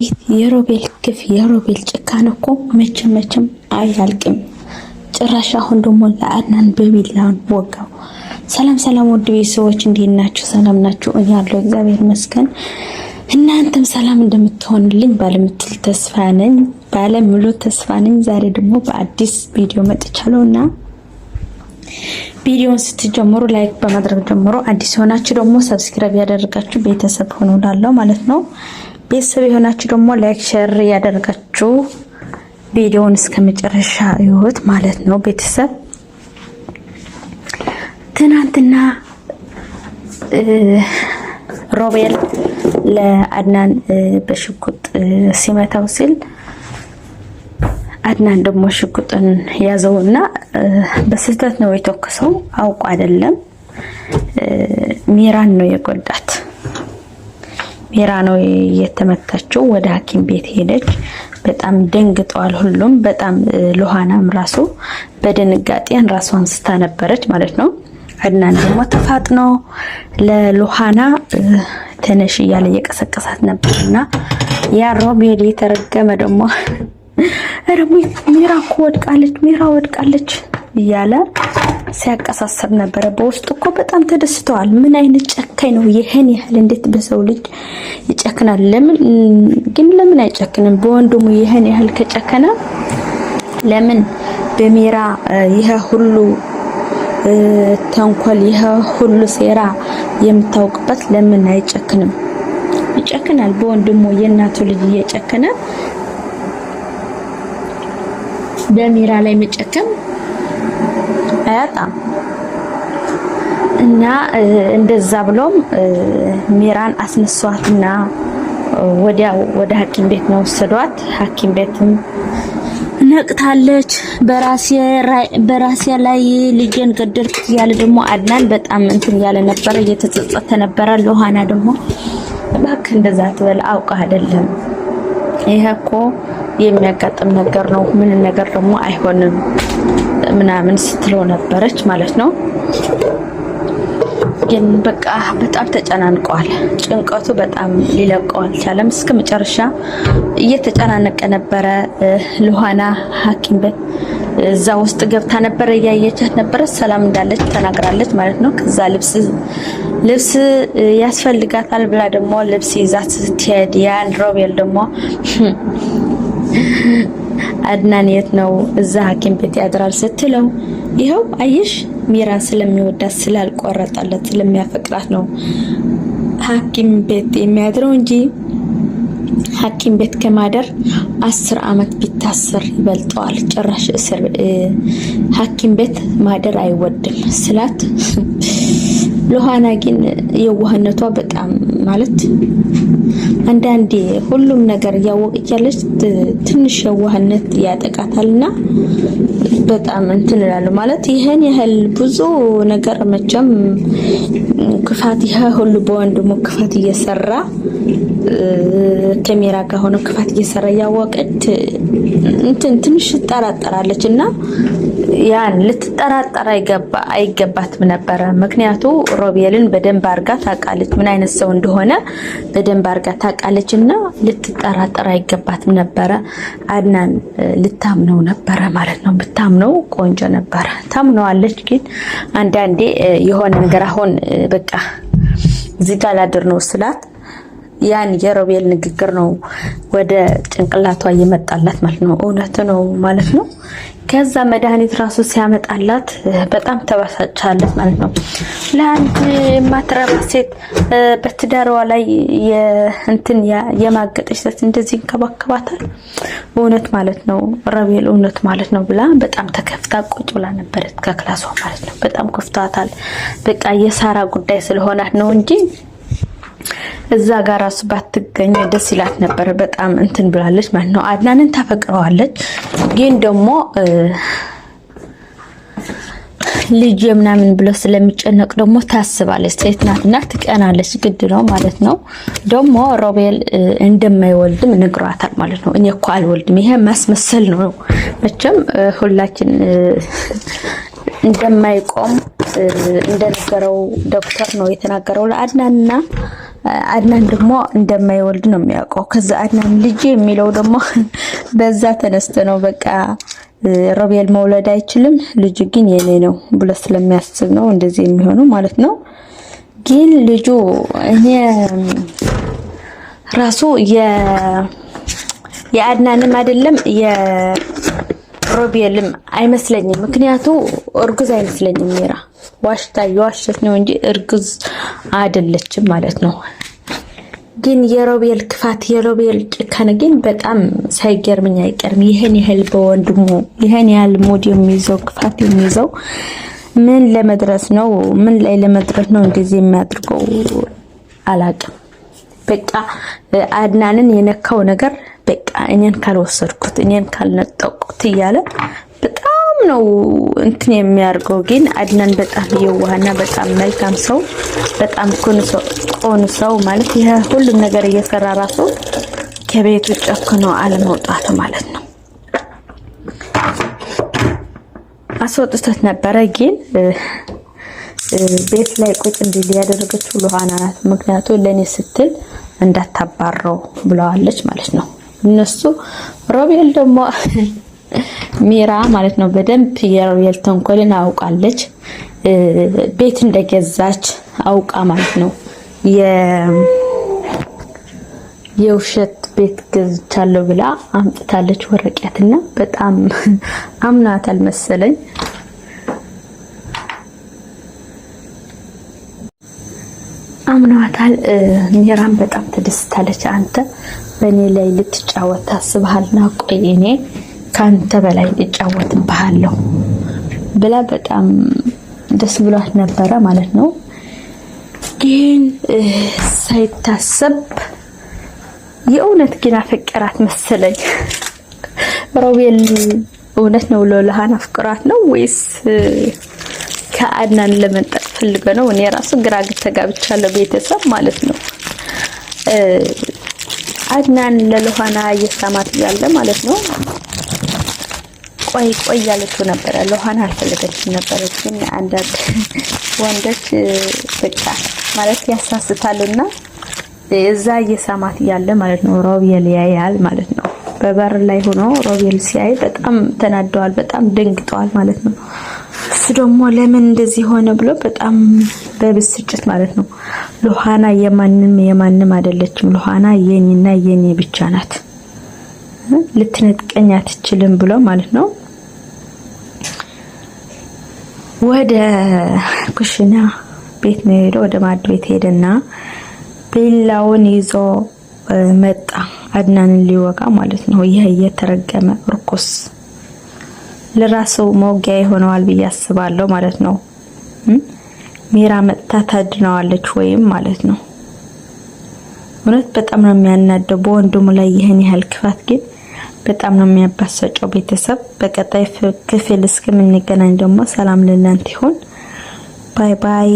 የሮቤል ግፍ የሮቤል ጭካኔ እኮ መቼም አያልቅም። ጭራሽ አሁን ደግሞ ለአድናን በቢላውን ወጋው። ሰላም ውድ ቤተሰቦች እንዴት ናችሁ? ሰላም ናችሁ? እኔ ያለው እግዚአብሔር ይመስገን። እናንተም ሰላም እንደምትሆንልኝ ባለሙሉ ተስፋ ነኝ። ዛሬ ደግሞ በአዲስ ቪዲዮ መጥቻለሁና ቪዲዮውን ስትጀምሩ ላይክ በማድረግ ጀምሮ አዲስ ሆናችሁ ደግሞ ሰብስክራይብ ያደርጋችሁ ቤተሰብ ሆኖ ላለው ማለት ነው። ቤተሰብ የሆናችሁ ደግሞ ላይክ ሼር ያደርጋችሁ ቪዲዮውን እስከመጨረሻ ይሁት ማለት ነው። ቤተሰብ ትናንትና ሮቤል ለአድናን በሽጉጥ ሲመታው ሲል አድናን ደግሞ ሽጉጥን ያዘውና በስህተት ነው የተወከሰው፣ አውቆ አይደለም። ሚራን ነው የጎዳት። ሚራ ነው የተመታችው። ወደ ሐኪም ቤት ሄደች። በጣም ደንግጠዋል ሁሉም። በጣም ሎሃናም ራሱ በድንጋጤን ራሷን ስታ ነበረች ማለት ነው። አድናን ደግሞ ተፋጥኖ ለሎሃና ተነሽ እያለ እየቀሰቀሳት ነበርና ያ ሮቤል የተረገመ ደግሞ ሚራ ወድቃለች እያለ ሲያቀሳሰብ ነበረ። በውስጡ እኮ በጣም ተደስተዋል። ምን አይነት ጨካኝ ነው ይሄን ያህል! እንዴት በሰው ልጅ ይጨክናል? ለምን አይጨክንም? በወንድሙ ይሄን ያህል ከጨከነ ለምን በሚራ ይሄ ሁሉ ተንኮል ይሄ ሁሉ ሴራ የምታውቅበት ለምን አይጨክንም? ይጨክናል። በወንድሙ የእናቱ ልጅ እየጨከነ በሚራ ላይ መጨከም አያጣም። እና እንደዛ ብሎም ሚራን አስነሷትና ወዲያው ወደ ሐኪም ቤት ነው ወሰዷት። ሐኪም ቤትም ነቅታለች። በራሴ ላይ ልጄን ገደልኩት ያለ ደግሞ አድናን በጣም እንትን ያለ ነበር፣ እየተጸጸተ ነበር። ሎሃና ደግሞ እባክህ እንደዛ ትበል አውቀህ አይደለም፣ ይሄ እኮ የሚያጋጥም ነገር ነው፣ ምን ነገር ደግሞ አይሆንም ምናምን ስትለው ነበረች ማለት ነው። ግን በቃ በጣም ተጨናንቀዋል። ጭንቀቱ በጣም ሊለቀው አልቻለም። እስከ መጨረሻ እየተጨናነቀ ነበረ። ሎሃና ሐኪም ቤት እዛ ውስጥ ገብታ ነበረ፣ እያየቻት ነበረ። ሰላም እንዳለች ተናግራለች ማለት ነው። ከዛ ልብስ ያስፈልጋታል ብላ ደግሞ ልብስ ይዛት ስትሄድ ያን ሮቤል ደግሞ አድናን የት ነው እዛ ሐኪም ቤት ያድራል ስትለው ይሄው አየሽ ሚራን ስለሚወዳት ስላልቆረጠለት ስለሚያፈቅራት ነው ሐኪም ቤት የሚያድረው እንጂ ሐኪም ቤት ከማደር 10 አመት ቢታሰር ይበልጠዋል። ጭራሽ እስር ሐኪም ቤት ማደር አይወድም ስላት ሎሃና ግን የዋህነቷ በጣም ማለት አንዳንዴ ሁሉም ነገር ያወቀቻለች ትንሽ የዋህነት ያጠቃታልና በጣም እንትን እላለሁ ማለት ይሄን ያህል ብዙ ነገር መቼም ክፋት ይሄ ሁሉ በወንድሙ ክፋት እየሰራ ካሜራ ጋር ሆኖ ክፋት እየሰራ ያወቀች ትንሽ ትጠራጠራለችና ያን ልትጠራጠር አይገባትም ነበረ። ምክንያቱ ሮቤልን በደንብ አርጋ ታውቃለች፣ ምን አይነት ሰው እንደሆነ በደንብ አርጋ ታውቃለችና ልትጠራጠር አይገባትም ነበረ። አድናን ልታምነው ነበረ ማለት ነው። ብታምነው ቆንጆ ነበረ። ታምነዋለች። ግን አንዳንዴ የሆነ ነገር አሁን በቃ እዚህ ጋር ላድር ነው ስላት ያን የሮቤል ንግግር ነው ወደ ጭንቅላቷ እየመጣላት ማለት ነው። እውነት ነው ማለት ነው። ከዛ መድኃኒት ራሱ ሲያመጣላት በጣም ተበሳጫለች ማለት ነው። ለአንድ ማትረባ ሴት በትዳሯ ላይ የማገጠች ሴት እንደዚህ እንከባከባታል እውነት ማለት ነው ሮቤል እውነት ማለት ነው ብላ በጣም ተከፍታ ቁጭ ብላ ነበር ከክላሷ ማለት ነው። በጣም ከፍቷታል። በቃ የሳራ ጉዳይ ስለሆነ ነው እንጂ እዛ ጋር ራሱ ባትገኝ ደስ ይላት ነበር። በጣም እንትን ብላለች ማለት ነው። አድናንን ታፈቅረዋለች። ግን ደግሞ ልጅ ምናምን ብሎ ስለሚጨነቅ ደግሞ ታስባለች። ሴት ናትና ትቀናለች። ግድ ነው ማለት ነው። ደግሞ ሮቤል እንደማይወልድም ነግሯታል ማለት ነው። እኔ እኮ አልወልድም፣ ይሄ ማስመሰል ነው። መቼም ሁላችን እንደማይቆም እንደነገረው ዶክተር ነው የተናገረው ለአድናንና አድናን ደግሞ እንደማይወልድ ነው የሚያውቀው። ከዛ አድናን ልጅ የሚለው ደግሞ በዛ ተነስቶ ነው በቃ ሮቤል መውለድ አይችልም ልጅ ግን የኔ ነው ብሎ ስለሚያስብ ነው እንደዚህ የሚሆነው ማለት ነው። ግን ልጁ እኔ ራሱ የአድናንም አይደለም የሮቤልም አይመስለኝም። ምክንያቱ እርጉዝ አይመስለኝም። ሜራ የዋሸች ነው እንጂ እርጉዝ አይደለችም ማለት ነው። ግን የሮቤል ክፋት የሮቤል ጭካኔ ግን በጣም ሳይገርምኝ አይቀርም። ይሄን ያህል በወንድሙ ይሄን ያህል ሙድ የሚይዘው ክፋት የሚይዘው ምን ለመድረስ ነው? ምን ላይ ለመድረስ ነው እንደዚህ የሚያደርገው? አላቅም። በቃ አድናንን የነካው ነገር በቃ እኔን ካልወሰድኩት እኔን ካልነጠቁት እያለ በጣም ነው እንትን የሚያርገው። ግን አድናን በጣም የዋህና በጣም መልካም ሰው በጣም ቆን ሰው ማለት ይሄ ሁሉም ነገር እየሰራ ራሱ ከቤቱ ጨክኖ አለመውጣት ማለት ነው። አስወጥቶት ነበረ ግን ቤት ላይ ቁጭ እንዲል ያደረገችው ሉሃና ናት። ምክንያቱም ለኔ ስትል እንዳታባረው ብለዋለች ማለት ነው። እነሱ ሮቤል ደግሞ ሜራ ማለት ነው በደንብ የሮቤል ተንኮልን አውቃለች። ቤት እንደገዛች አውቃ ማለት ነው የውሸት ቤት ገዝቻለሁ ብላ አምጥታለች ወረቀትና በጣም አምናታል መሰለኝ። አምናታል። ሜራም በጣም ተደስታለች። አንተ በእኔ ላይ ልትጫወት ታስበሃልና ቆይ እኔ ካንተ በላይ እጫወትብሃለሁ ብላ በጣም ደስ ብሏት ነበረ ማለት ነው። ግን ሳይታሰብ የእውነት ግን አፈቀራት መሰለኝ። ሮቤል እውነት ነው ሉሃና አፍቅራት ነው ወይስ ከአድናን ለመንጠቅ ፈልጎ ነው? እኔ ራሱ ግራ ተጋብቻለሁ ቤተሰብ ማለት ነው። አድናን ለሉሃና እየሳማት ያለ ማለት ነው። ቆይ ያለችው ነበር። ሉሃና አልፈለገችም ነበር። ግን አንዳንድ ወንዶች በቃ ማለት ያሳስታሉና እዛ እየሳማት ያለ ማለት ነው። ሮቤል ያያል ማለት ነው። በበር ላይ ሆኖ ሮቤል ሲያይ በጣም ተናደዋል፣ በጣም ደንግጠዋል ማለት ነው። እሱ ደግሞ ለምን እንደዚህ ሆነ ብሎ በጣም በብስጭት ማለት ነው። ሉሃና የማንም አይደለችም። ሉሃና የኔና የኔ ብቻ ናት፣ ልትነጥቀኝ አትችልም ብሎ ማለት ነው ወደ ኩሽና ቤት ነው ሄዶ ወደ ማድ ቤት ሄደና ቢላውን ይዞ መጣ አድናንን ሊወጋ ማለት ነው። ይሄ የተረገመ ርኩስ ለራሱ መውጊያ ይሆነዋል ብዬ አስባለሁ ማለት ነው። ሜራ መጥታ ታድናዋለች ወይም ማለት ነው። እውነት በጣም ነው የሚያናደው በወንድሙ ላይ ይሄን ያህል ክፋት ግን በጣም ነው የሚያባሰጨው። ቤተሰብ በቀጣይ ክፍል እስከምንገናኝ ደግሞ ሰላም ለእናንተ ይሁን። ባይ ባይ።